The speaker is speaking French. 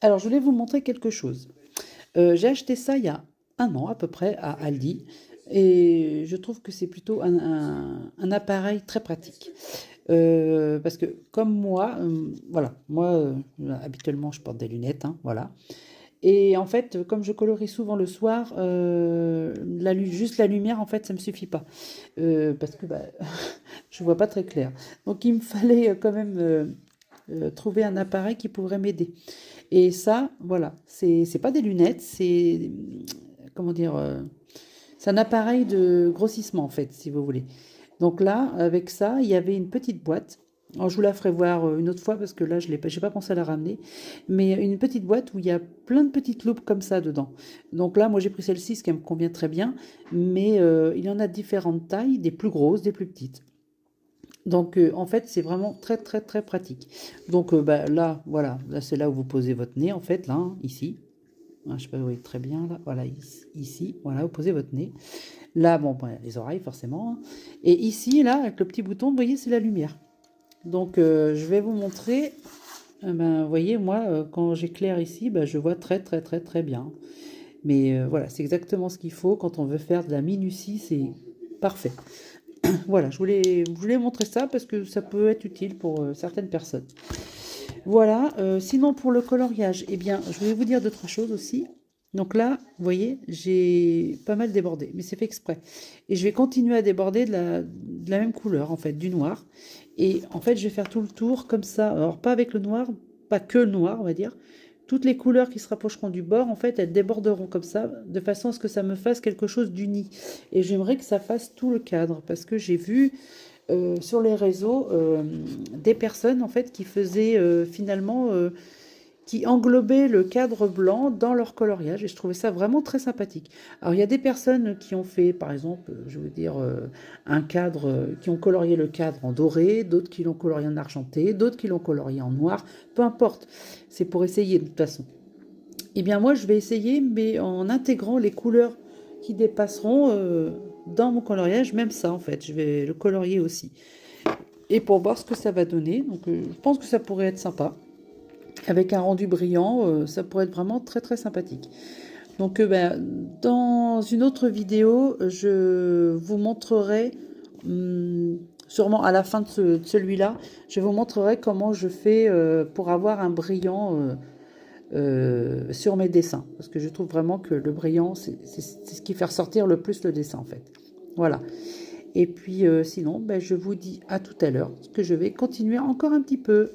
Alors, je voulais vous montrer quelque chose. J'ai acheté ça il y a un an à peu près à Aldi et je trouve que c'est plutôt un appareil très pratique. Parce que comme moi, voilà, moi habituellement je porte des lunettes, hein, voilà. Et en fait, comme je colorie souvent le soir, juste la lumière, en fait, ça me suffit pas. Parce que bah, je vois pas très clair. Donc il me fallait quand même trouver un appareil qui pourrait m'aider. Et ça, voilà, c'est pas des lunettes, c'est comment dire, c'est un appareil de grossissement en fait, si vous voulez. Donc là, avec ça, il y avait une petite boîte. Alors, je vous la ferai voir une autre fois parce que là, je n'ai pas pensé à la ramener. Mais une petite boîte où il y a plein de petites loupes comme ça dedans. Donc là, moi, j'ai pris celle-ci, ce qui me convient très bien. Mais il y en a de différentes tailles, des plus grosses, des plus petites. Donc en fait, c'est vraiment très très très pratique. Donc bah, là, voilà, là c'est là où vous posez votre nez en fait, là, hein, ici. Ah, je sais pas, vous voyez très bien là, voilà, ici, voilà, vous posez votre nez. Là, bon, bah, les oreilles forcément, hein. Et ici, là, avec le petit bouton, vous voyez, c'est la lumière. Donc je vais vous montrer. Ben, vous voyez, moi, quand j'éclaire ici, ben, je vois très très très très bien. Mais voilà, c'est exactement ce qu'il faut quand on veut faire de la minutie, c'est parfait. Voilà, je voulais montrer ça parce que ça peut être utile pour certaines personnes. Voilà, sinon pour le coloriage, eh bien, je voulais vous dire d'autres choses aussi. Donc là, vous voyez, j'ai pas mal débordé, mais c'est fait exprès. Et je vais continuer à déborder de la même couleur, en fait, du noir. Et en fait, je vais faire tout le tour comme ça. Alors, pas avec le noir, pas que le noir, on va dire. Toutes les couleurs qui se rapprocheront du bord, en fait, elles déborderont comme ça, de façon à ce que ça me fasse quelque chose d'uni. Et j'aimerais que ça fasse tout le cadre, parce que j'ai vu sur les réseaux des personnes en fait qui faisaient finalement qui englobaient le cadre blanc dans leur coloriage et je trouvais ça vraiment très sympathique. Alors il y a des personnes qui ont fait par exemple, je veux dire un cadre, qui ont colorié le cadre en doré, d'autres qui l'ont colorié en argenté, d'autres qui l'ont colorié en noir, peu importe, c'est pour essayer de toute façon. Eh bien moi je vais essayer mais en intégrant les couleurs qui dépasseront dans mon coloriage, même ça en fait, je vais le colorier aussi et pour voir ce que ça va donner. Donc je pense que ça pourrait être sympa. Avec un rendu brillant, ça pourrait être vraiment très très sympathique. Donc ben, dans une autre vidéo, je vous montrerai, sûrement à la fin de celui-là, je vous montrerai comment je fais pour avoir un brillant sur mes dessins. Parce que je trouve vraiment que le brillant, c'est ce qui fait ressortir le plus le dessin en fait. Voilà. Et puis sinon, ben, je vous dis à tout à l'heure, parce que je vais continuer encore un petit peu.